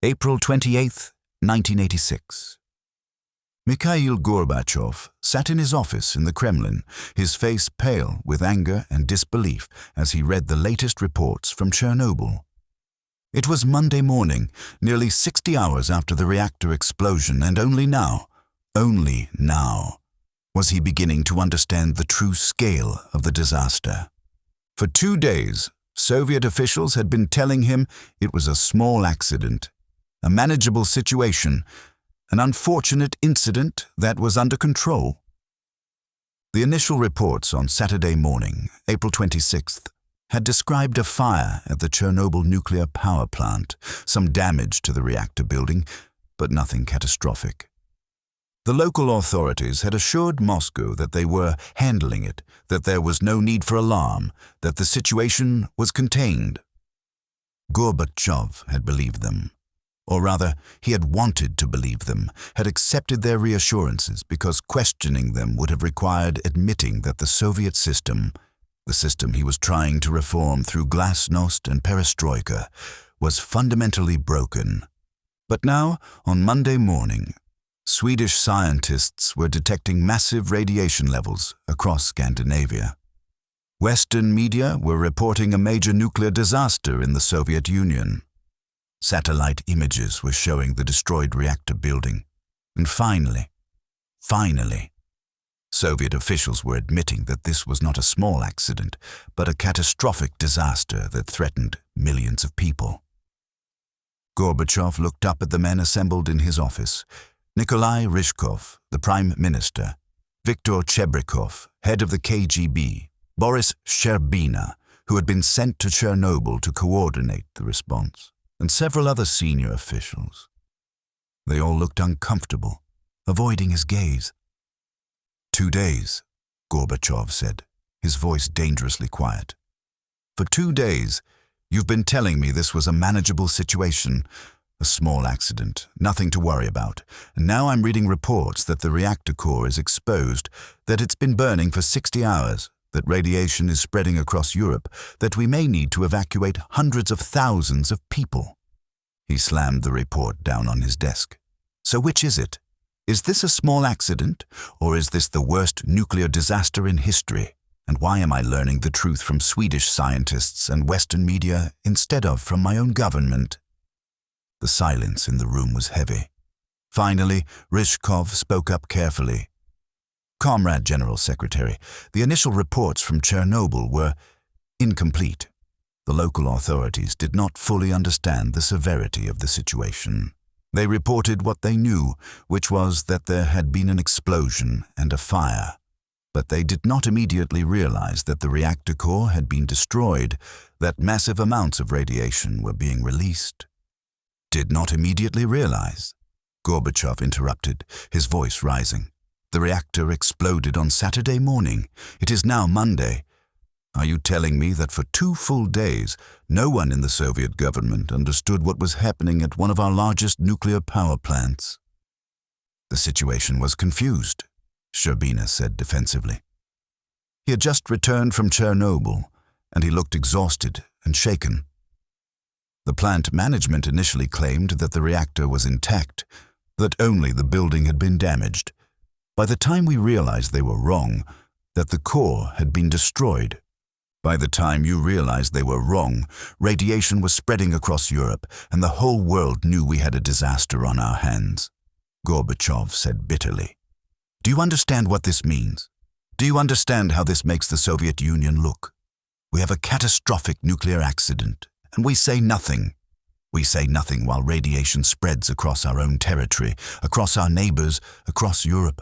April 28, 1986. Mikhail Gorbachev sat in his office in the Kremlin, his face pale with anger and disbelief as he read the latest reports from Chernobyl. It was Monday morning, nearly 60 hours after the reactor explosion, and only now, was he beginning to understand the true scale of the disaster. For 2 days, Soviet officials had been telling him it was a small accident, a manageable situation, an unfortunate incident that was under control. The initial reports on Saturday morning, April 26th, had described a fire at the Chernobyl nuclear power plant, some damage to the reactor building, but nothing catastrophic. The local authorities had assured Moscow that they were handling it, that there was no need for alarm, that the situation was contained. Gorbachev had believed them. Or rather, he had wanted to believe them, had accepted their reassurances because questioning them would have required admitting that the Soviet system, the system he was trying to reform through glasnost and perestroika, was fundamentally broken. But now, on Monday morning, Swedish scientists were detecting massive radiation levels across Scandinavia. Western media were reporting a major nuclear disaster in the Soviet Union. Satellite images were showing the destroyed reactor building. And finally, Soviet officials were admitting that this was not a small accident, but a catastrophic disaster that threatened millions of people. Gorbachev looked up at the men assembled in his office. Nikolai Ryzhkov, the Prime Minister, Viktor Chebrikov, head of the KGB, Boris Sherbina, who had been sent to Chernobyl to coordinate the response, and several other senior officials. They all looked uncomfortable, avoiding his gaze. 2 days, Gorbachev said, his voice dangerously quiet. For 2 days, you've been telling me this was a manageable situation, a small accident, nothing to worry about. And now I'm reading reports that the reactor core is exposed, that it's been burning for 60 hours, that radiation is spreading across Europe, that we may need to evacuate hundreds of thousands of people. He slammed the report down on his desk. So which is it? Is this a small accident, or is this the worst nuclear disaster in history? And why am I learning the truth from Swedish scientists and Western media instead of from my own government? The silence in the room was heavy. Finally, Ryzhkov spoke up carefully. Comrade General Secretary, the initial reports from Chernobyl were incomplete. The local authorities did not fully understand the severity of the situation. They reported what they knew, which was that there had been an explosion and a fire. But they did not immediately realize that the reactor core had been destroyed, that massive amounts of radiation were being released. Did not immediately realize? Gorbachev interrupted, his voice rising. The reactor exploded on Saturday morning. It is now Monday. Are you telling me that for 2 full days, no one in the Soviet government understood what was happening at one of our largest nuclear power plants? The situation was confused, Sherbina said defensively. He had just returned from Chernobyl, and he looked exhausted and shaken. The plant management initially claimed that the reactor was intact, that only the building had been damaged. By the time we realized they were wrong, that the core had been destroyed. By the time you realized they were wrong, radiation was spreading across Europe, and the whole world knew we had a disaster on our hands, Gorbachev said bitterly. Do you understand what this means? Do you understand how this makes the Soviet Union look? We have a catastrophic nuclear accident, and we say nothing. We say nothing while radiation spreads across our own territory, across our neighbors, across Europe.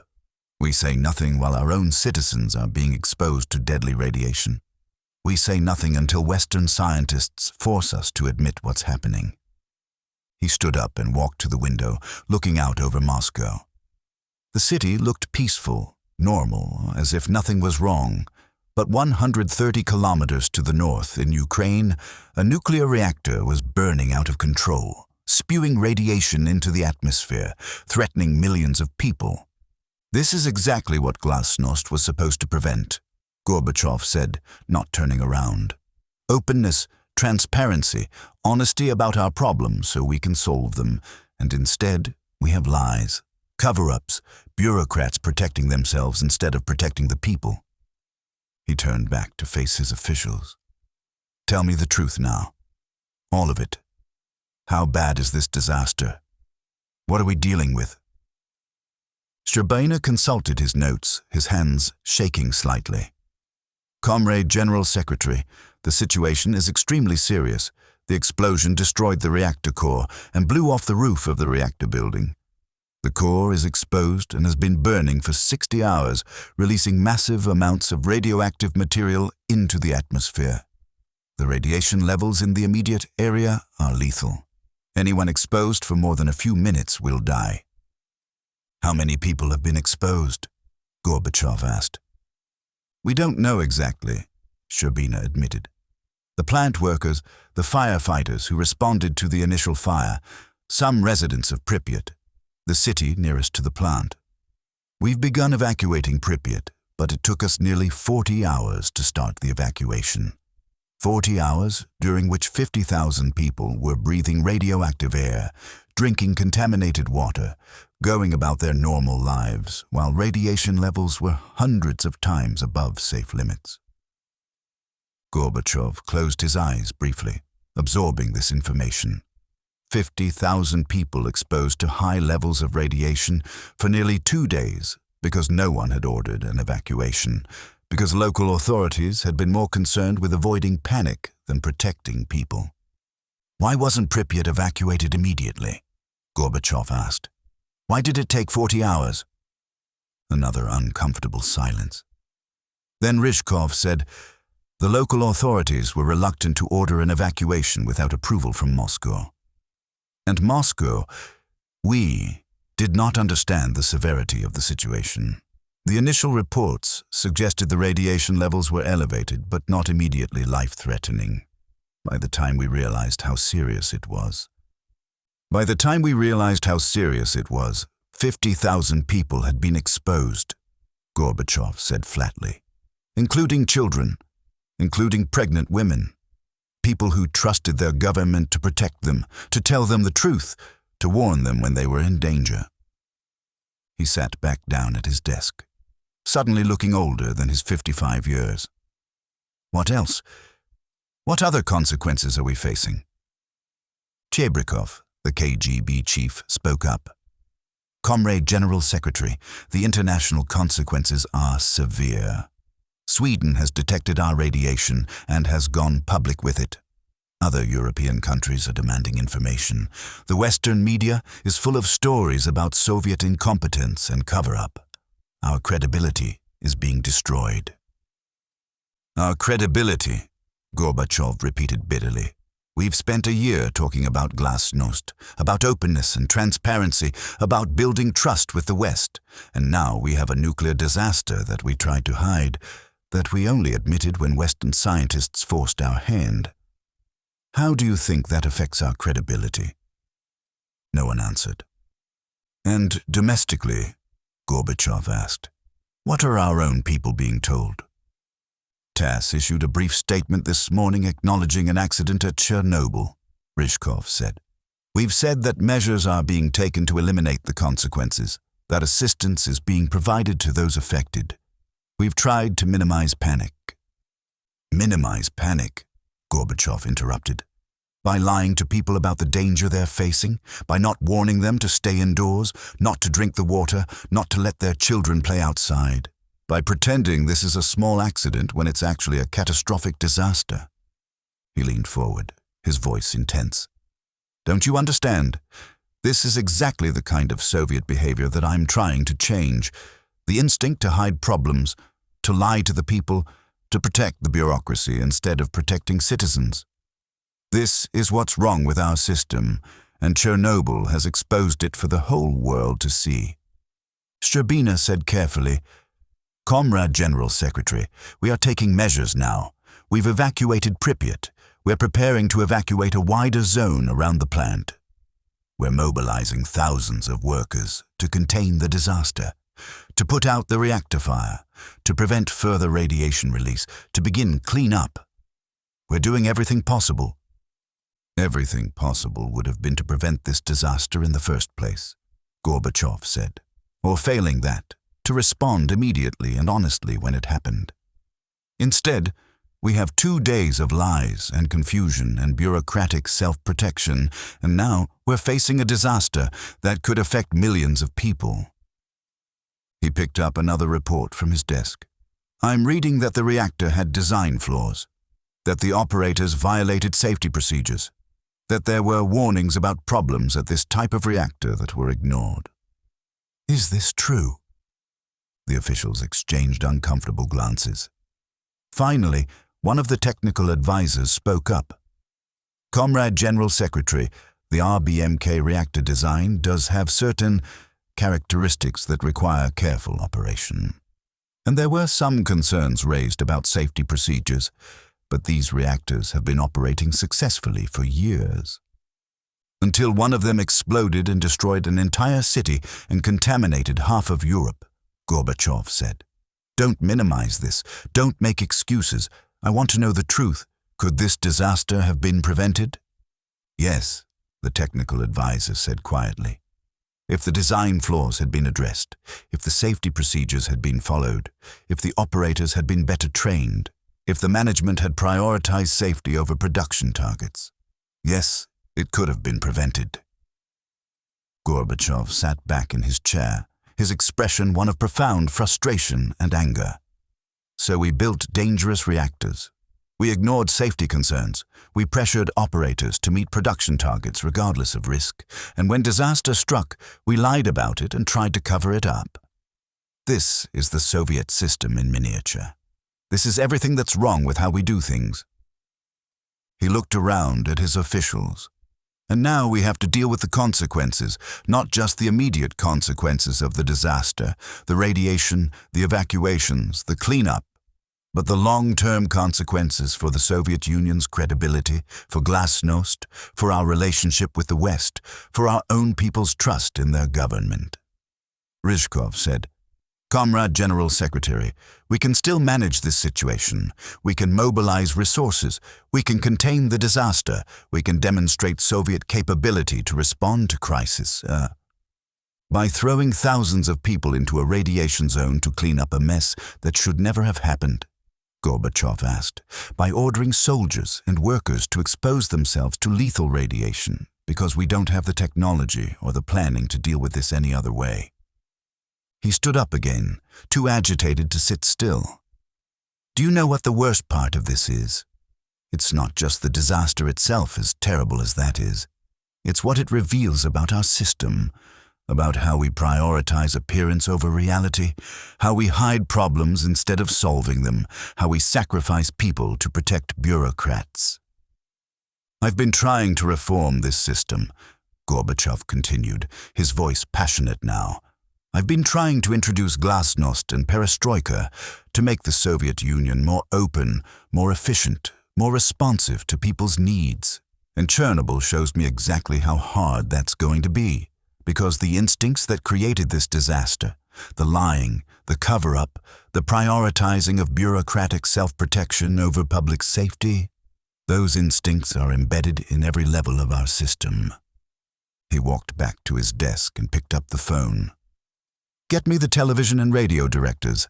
We say nothing while our own citizens are being exposed to deadly radiation. We say nothing until Western scientists force us to admit what's happening. He stood up and walked to the window, looking out over Moscow. The city looked peaceful, normal, as if nothing was wrong. But 130 kilometers to the north, in Ukraine, a nuclear reactor was burning out of control, spewing radiation into the atmosphere, threatening millions of people. This is exactly what glasnost was supposed to prevent, Gorbachev said, not turning around. Openness, transparency, honesty about our problems so we can solve them, and instead we have lies, cover-ups, bureaucrats protecting themselves instead of protecting the people. He turned back to face his officials. Tell me the truth now. All of it. How bad is this disaster? What are we dealing with? Szczerbina consulted his notes, his hands shaking slightly. Comrade General Secretary, the situation is extremely serious. The explosion destroyed the reactor core and blew off the roof of the reactor building. The core is exposed and has been burning for 60 hours, releasing massive amounts of radioactive material into the atmosphere. The radiation levels in the immediate area are lethal. Anyone exposed for more than a few minutes will die. How many people have been exposed? Gorbachev asked. We don't know exactly, Szczerbina admitted. The plant workers, the firefighters who responded to the initial fire, some residents of Pripyat, the city nearest to the plant. We've begun evacuating Pripyat, but it took us nearly 40 hours to start the evacuation. 40 hours during which 50,000 people were breathing radioactive air, drinking contaminated water, going about their normal lives, while radiation levels were hundreds of times above safe limits. Gorbachev closed his eyes briefly, absorbing this information. 50,000 people exposed to high levels of radiation for nearly 2 days because no one had ordered an evacuation, because local authorities had been more concerned with avoiding panic than protecting people. Why wasn't Pripyat evacuated immediately? Gorbachev asked. Why did it take 40 hours? Another uncomfortable silence. Then Ryzhkov said, the local authorities were reluctant to order an evacuation without approval from Moscow. And Moscow, we did not understand the severity of the situation. The initial reports suggested the radiation levels were elevated, but not immediately life-threatening. By the time we realized how serious it was, 50,000 people had been exposed, Gorbachev said flatly, including children, including pregnant women, people who trusted their government to protect them, to tell them the truth, to warn them when they were in danger. He sat back down at his desk, suddenly looking older than his 55 years. What else? What other consequences are we facing? Chebrikov, the KGB chief, spoke up. Comrade General Secretary, the international consequences are severe. Sweden has detected our radiation and has gone public with it. Other European countries are demanding information. The Western media is full of stories about Soviet incompetence and cover-up. Our credibility is being destroyed. Our credibility, Gorbachev repeated bitterly. We've spent a year talking about glasnost, about openness and transparency, about building trust with the West, and now we have a nuclear disaster that we tried to hide, that we only admitted when Western scientists forced our hand. How do you think that affects our credibility? No one answered. And domestically, Gorbachev asked, what are our own people being told? TASS issued a brief statement this morning acknowledging an accident at Chernobyl, Ryzhkov said. We've said that measures are being taken to eliminate the consequences, that assistance is being provided to those affected. We've tried to minimize panic. Minimize panic, Gorbachev interrupted. By lying to people about the danger they're facing, by not warning them to stay indoors, not to drink the water, not to let their children play outside, by pretending this is a small accident when it's actually a catastrophic disaster. He leaned forward, his voice intense. Don't you understand? This is exactly the kind of Soviet behavior that I'm trying to change. The instinct to hide problems, to lie to the people, to protect the bureaucracy instead of protecting citizens. This is what's wrong with our system, and Chernobyl has exposed it for the whole world to see. Szczerbina said carefully, Comrade General Secretary, we are taking measures now. We've evacuated Pripyat. We're preparing to evacuate a wider zone around the plant. We're mobilizing thousands of workers to contain the disaster, to put out the reactor fire, to prevent further radiation release, to begin clean-up. We're doing everything possible." "Everything possible would have been to prevent this disaster in the first place," Gorbachev said. "Or failing that, to respond immediately and honestly when it happened. Instead, we have 2 days of lies and confusion and bureaucratic self-protection, and now we're facing a disaster that could affect millions of people." He picked up another report from his desk. "I'm reading that the reactor had design flaws, that the operators violated safety procedures, that there were warnings about problems at this type of reactor that were ignored." "Is this true?" The officials exchanged uncomfortable glances. Finally, one of the technical advisors spoke up. "Comrade General Secretary, the RBMK reactor design does have certain characteristics that require careful operation. And there were some concerns raised about safety procedures, but these reactors have been operating successfully for years. Until one of them exploded and destroyed an entire city and contaminated half of Europe," Gorbachev said. "Don't minimize this. Don't make excuses. I want to know the truth. Could this disaster have been prevented?" "Yes," the technical advisor said quietly. "If the design flaws had been addressed, if the safety procedures had been followed, if the operators had been better trained, if the management had prioritized safety over production targets, yes, it could have been prevented." Gorbachev sat back in his chair, his expression one of profound frustration and anger. "So we built dangerous reactors. We ignored safety concerns. We pressured operators to meet production targets regardless of risk. And when disaster struck, we lied about it and tried to cover it up. This is the Soviet system in miniature. This is everything that's wrong with how we do things." He looked around at his officials. "And now we have to deal with the consequences, not just the immediate consequences of the disaster, the radiation, the evacuations, the cleanup, but the long-term consequences for the Soviet Union's credibility, for glasnost, for our relationship with the West, for our own people's trust in their government." Ryzhkov said, "Comrade General Secretary, we can still manage this situation. We can mobilize resources. We can contain the disaster. We can demonstrate Soviet capability to respond to crisis. By throwing thousands of people into a radiation zone to clean up a mess that should never have happened?" Gorbachev asked. "By ordering soldiers and workers to expose themselves to lethal radiation because we don't have the technology or the planning to deal with this any other way." He stood up again, too agitated to sit still. "Do you know what the worst part of this is? It's not just the disaster itself, as terrible as that is. It's what it reveals about our system, about how we prioritize appearance over reality, how we hide problems instead of solving them, how we sacrifice people to protect bureaucrats. I've been trying to reform this system," Gorbachev continued, his voice passionate now. "I've been trying to introduce glasnost and perestroika to make the Soviet Union more open, more efficient, more responsive to people's needs. And Chernobyl shows me exactly how hard that's going to be. Because the instincts that created this disaster, the lying, the cover-up, the prioritizing of bureaucratic self-protection over public safety, those instincts are embedded in every level of our system." He walked back to his desk and picked up the phone. "Get me the television and radio directors.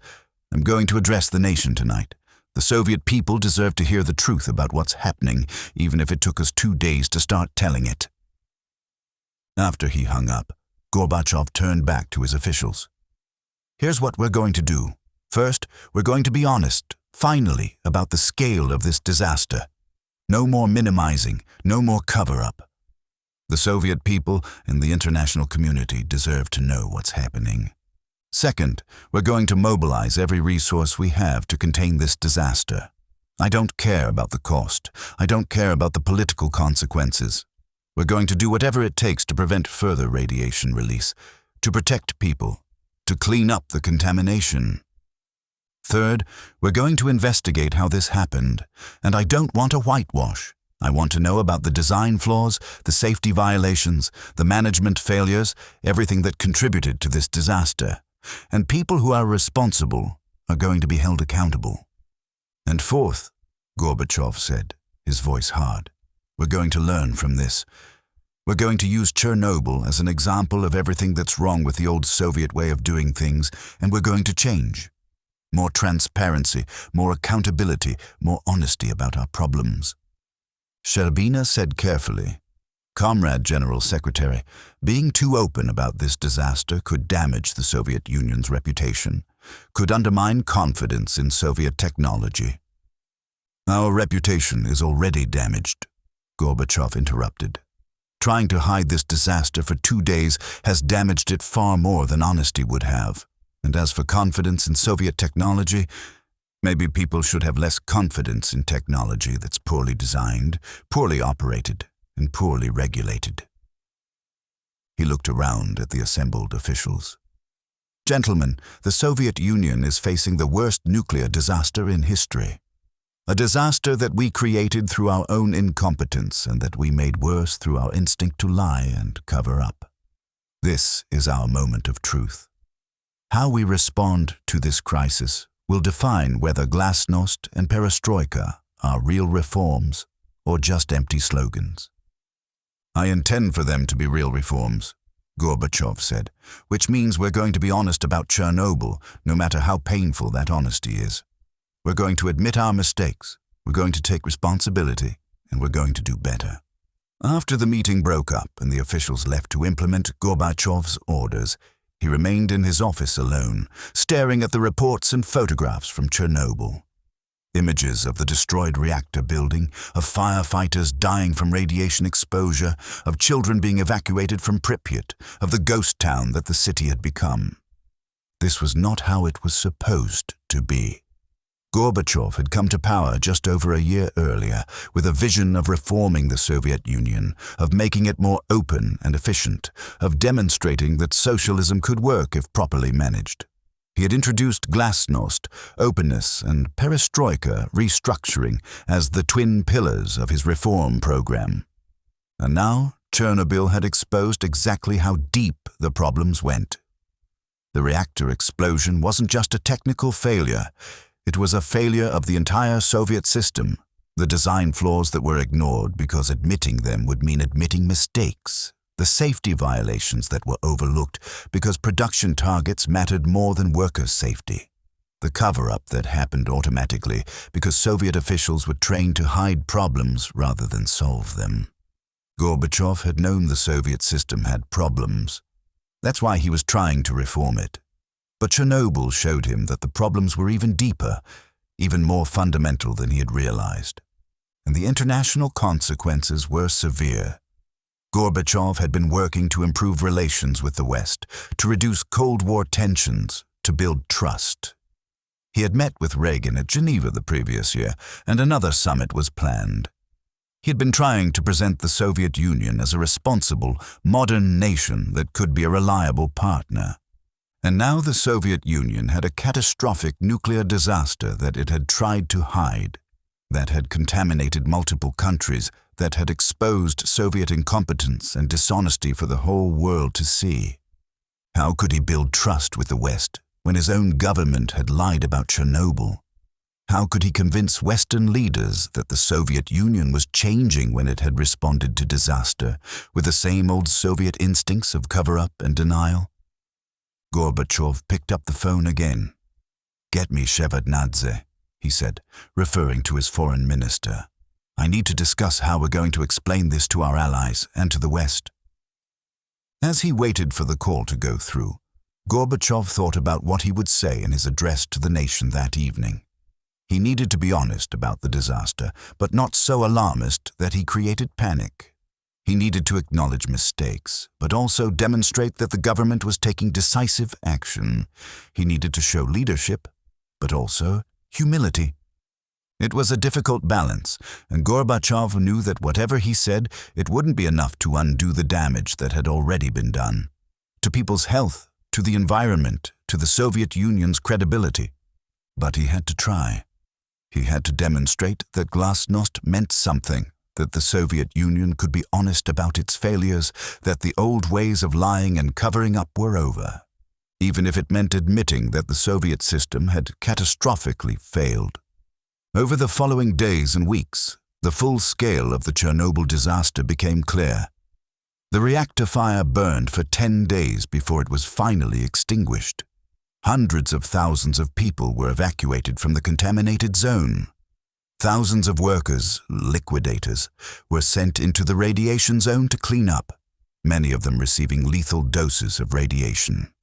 I'm going to address the nation tonight. The Soviet people deserve to hear the truth about what's happening, even if it took us 2 days to start telling it." After he hung up, Gorbachev turned back to his officials. "Here's what we're going to do. First, we're going to be honest, finally, about the scale of this disaster. No more minimizing, no more cover-up. The Soviet people and the international community deserve to know what's happening. Second, we're going to mobilize every resource we have to contain this disaster. I don't care about the cost. I don't care about the political consequences. We're going to do whatever it takes to prevent further radiation release, to protect people, to clean up the contamination. Third, we're going to investigate how this happened, and I don't want a whitewash. I want to know about the design flaws, the safety violations, the management failures, everything that contributed to this disaster. And people who are responsible are going to be held accountable." "And fourth," Gorbachev said, his voice hard. "We're going to learn from this. We're going to use Chernobyl as an example of everything that's wrong with the old Soviet way of doing things, and we're going to change. More transparency, more accountability, more honesty about our problems." Sherbina said carefully, "Comrade General Secretary, being too open about this disaster could damage the Soviet Union's reputation, could undermine confidence in Soviet technology." "Our reputation is already damaged," Gorbachev interrupted. "Trying to hide this disaster for 2 days has damaged it far more than honesty would have. And as for confidence in Soviet technology, maybe people should have less confidence in technology that's poorly designed, poorly operated, and poorly regulated." He looked around at the assembled officials. "Gentlemen, the Soviet Union is facing the worst nuclear disaster in history. A disaster that we created through our own incompetence and that we made worse through our instinct to lie and cover up. This is our moment of truth. How we respond to this crisis will define whether glasnost and perestroika are real reforms or just empty slogans." "I intend for them to be real reforms," Gorbachev said, "which means we're going to be honest about Chernobyl, no matter how painful that honesty is. We're going to admit our mistakes, we're going to take responsibility, and we're going to do better." After the meeting broke up and the officials left to implement Gorbachev's orders, he remained in his office alone, staring at the reports and photographs from Chernobyl. Images of the destroyed reactor building, of firefighters dying from radiation exposure, of children being evacuated from Pripyat, of the ghost town that the city had become. This was not how it was supposed to be. Gorbachev had come to power just over a year earlier with a vision of reforming the Soviet Union, of making it more open and efficient, of demonstrating that socialism could work if properly managed. He had introduced glasnost, openness, and perestroika, restructuring, as the twin pillars of his reform program. And now Chernobyl had exposed exactly how deep the problems went. The reactor explosion wasn't just a technical failure. It was a failure of the entire Soviet system, the design flaws that were ignored because admitting them would mean admitting mistakes, the safety violations that were overlooked because production targets mattered more than workers' safety, the cover-up that happened automatically because Soviet officials were trained to hide problems rather than solve them. Gorbachev had known the Soviet system had problems. That's why he was trying to reform it. But Chernobyl showed him that the problems were even deeper, even more fundamental than he had realized. And the international consequences were severe. Gorbachev had been working to improve relations with the West, to reduce Cold War tensions, to build trust. He had met with Reagan at Geneva the previous year, and another summit was planned. He had been trying to present the Soviet Union as a responsible, modern nation that could be a reliable partner. And now the Soviet Union had a catastrophic nuclear disaster that it had tried to hide, that had contaminated multiple countries, that had exposed Soviet incompetence and dishonesty for the whole world to see. How could he build trust with the West when his own government had lied about Chernobyl? How could he convince Western leaders that the Soviet Union was changing when it had responded to disaster with the same old Soviet instincts of cover-up and denial? Gorbachev picked up the phone again. "Get me Shevardnadze," he said, referring to his foreign minister. "I need to discuss how we're going to explain this to our allies and to the West." As he waited for the call to go through, Gorbachev thought about what he would say in his address to the nation that evening. He needed to be honest about the disaster, but not so alarmist that he created panic. He needed to acknowledge mistakes, but also demonstrate that the government was taking decisive action. He needed to show leadership, but also humility. It was a difficult balance, and Gorbachev knew that whatever he said, it wouldn't be enough to undo the damage that had already been done. To people's health, to the environment, to the Soviet Union's credibility. But he had to try. He had to demonstrate that glasnost meant something, that the Soviet Union could be honest about its failures, that the old ways of lying and covering up were over, even if it meant admitting that the Soviet system had catastrophically failed. Over the following days and weeks, The full scale of the Chernobyl disaster became clear. The reactor fire burned for 10 days before it was finally extinguished. Hundreds of thousands of people were evacuated from the contaminated zone. Thousands of workers, liquidators, were sent into the radiation zone to clean up, many of them receiving lethal doses of radiation.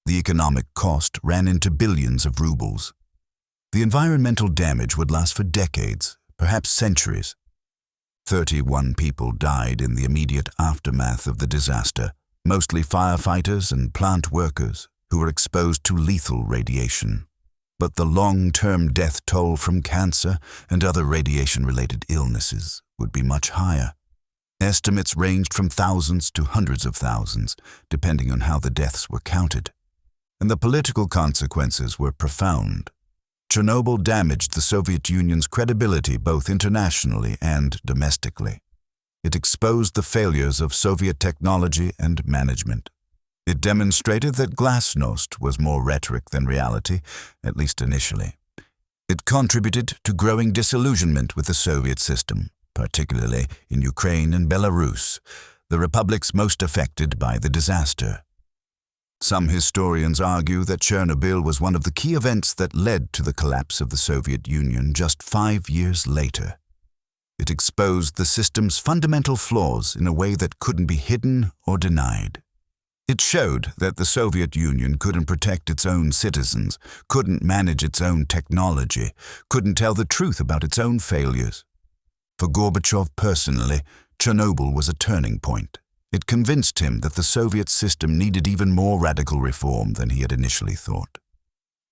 The economic cost ran into billions of rubles. The environmental damage would last for decades, perhaps centuries. 31 people died in the immediate aftermath of the disaster, mostly firefighters and plant workers who were exposed to lethal radiation. But the long-term death toll from cancer and other radiation-related illnesses would be much higher. Estimates ranged from thousands to hundreds of thousands, depending on how the deaths were counted. And the political consequences were profound. Chernobyl damaged the Soviet Union's credibility both internationally and domestically. It exposed the failures of Soviet technology and management. It demonstrated that glasnost was more rhetoric than reality, at least initially. It contributed to growing disillusionment with the Soviet system, particularly in Ukraine and Belarus, the republics most affected by the disaster. Some historians argue that Chernobyl was one of the key events that led to the collapse of the Soviet Union just 5 years later. It exposed the system's fundamental flaws in a way that couldn't be hidden or denied. It showed that the Soviet Union couldn't protect its own citizens, couldn't manage its own technology, couldn't tell the truth about its own failures. For Gorbachev personally, Chernobyl was a turning point. It convinced him that the Soviet system needed even more radical reform than he had initially thought.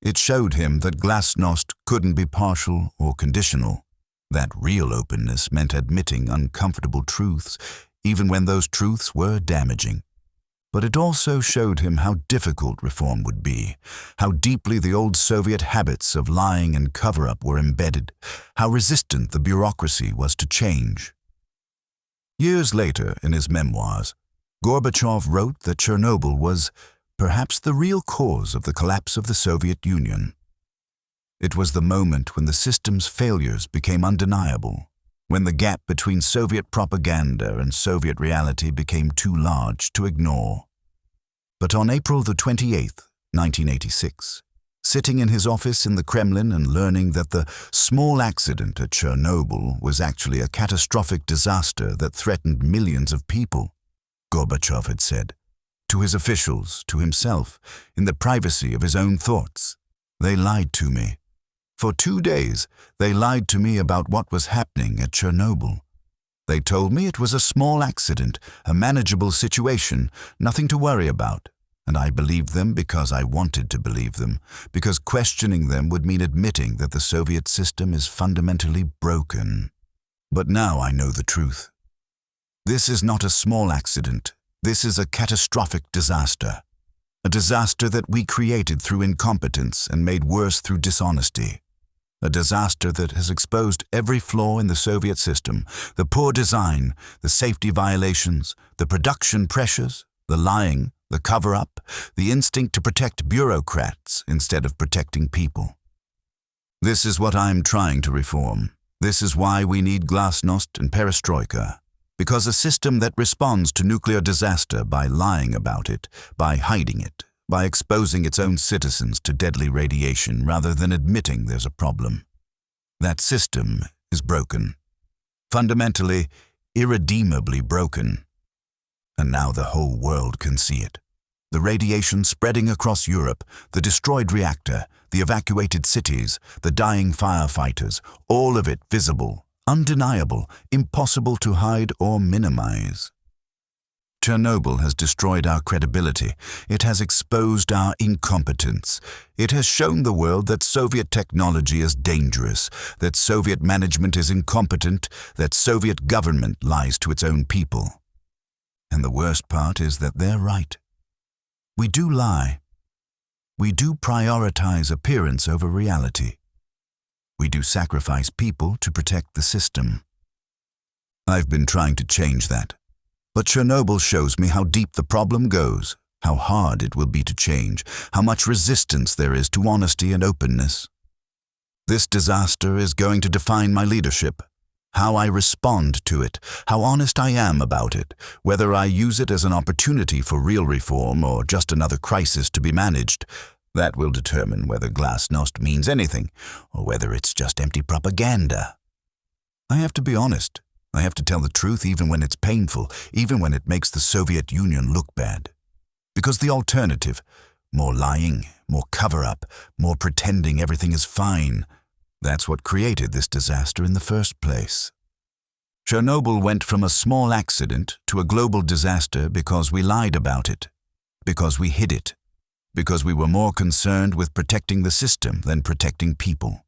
It showed him that glasnost couldn't be partial or conditional, that real openness meant admitting uncomfortable truths, even when those truths were damaging. But it also showed him how difficult reform would be, how deeply the old Soviet habits of lying and cover-up were embedded, how resistant the bureaucracy was to change. Years later, in his memoirs, Gorbachev wrote that Chernobyl was perhaps the real cause of the collapse of the Soviet Union. It was the moment when the system's failures became undeniable, when the gap between Soviet propaganda and Soviet reality became too large to ignore. But on April the 28th, 1986, sitting in his office in the Kremlin and learning that the small accident at Chernobyl was actually a catastrophic disaster that threatened millions of people, Gorbachev had said, to his officials, to himself, in the privacy of his own thoughts, "They lied to me. For 2 days, they lied to me about what was happening at Chernobyl. They told me it was a small accident, a manageable situation, nothing to worry about. And I believed them because I wanted to believe them, because questioning them would mean admitting that the Soviet system is fundamentally broken. But now I know the truth. This is not a small accident. This is a catastrophic disaster. A disaster that we created through incompetence and made worse through dishonesty. A disaster that has exposed every flaw in the Soviet system, the poor design, the safety violations, the production pressures, the lying, the cover-up, the instinct to protect bureaucrats instead of protecting people. This is what I'm trying to reform. This is why we need glasnost and perestroika. Because a system that responds to nuclear disaster by lying about it, by hiding it, by exposing its own citizens to deadly radiation rather than admitting there's a problem. That system is broken. Fundamentally, irredeemably broken. And now the whole world can see it. The radiation spreading across Europe, the destroyed reactor, the evacuated cities, the dying firefighters, all of it visible, undeniable, impossible to hide or minimize. Chernobyl has destroyed our credibility. It has exposed our incompetence. It has shown the world that Soviet technology is dangerous, that Soviet management is incompetent, that Soviet government lies to its own people. And the worst part is that they're right. We do lie. We do prioritize appearance over reality. We do sacrifice people to protect the system. I've been trying to change that. But Chernobyl shows me how deep the problem goes, how hard it will be to change, how much resistance there is to honesty and openness. This disaster is going to define my leadership. how I respond to it, how honest I am about it, whether I use it as an opportunity for real reform or just another crisis to be managed. That will determine whether glasnost means anything, or whether it's just empty propaganda. I have to be honest. I have to tell the truth even when it's painful, even when it makes the Soviet Union look bad. Because the alternative, more lying, more cover-up, more pretending everything is fine, that's what created this disaster in the first place. Chernobyl went from a small accident to a global disaster because we lied about it, because we hid it, because we were more concerned with protecting the system than protecting people.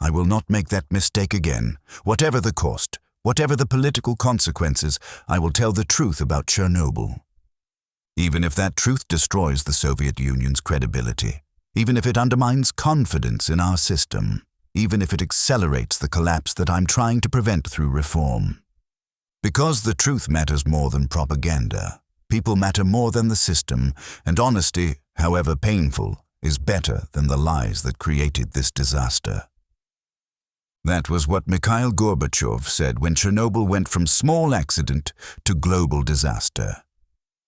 I will not make that mistake again. Whatever the cost, whatever the political consequences, I will tell the truth about Chernobyl. Even if that truth destroys the Soviet Union's credibility, even if it undermines confidence in our system, even if it accelerates the collapse that I'm trying to prevent through reform. Because the truth matters more than propaganda, people matter more than the system, and honesty, however painful, is better than the lies that created this disaster. That was what Mikhail Gorbachev said when Chernobyl went from small accident to global disaster.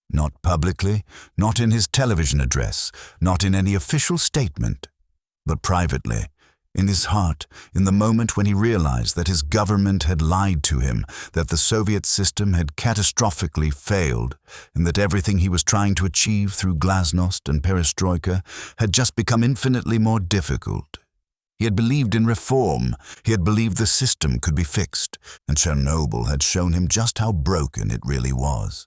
Not publicly, not in his television address, not in any official statement, but privately, in his heart, in the moment when he realized that his government had lied to him, that the Soviet system had catastrophically failed, and that everything he was trying to achieve through glasnost and perestroika had just become infinitely more difficult. He had believed in reform, he had believed the system could be fixed, and Chernobyl had shown him just how broken it really was.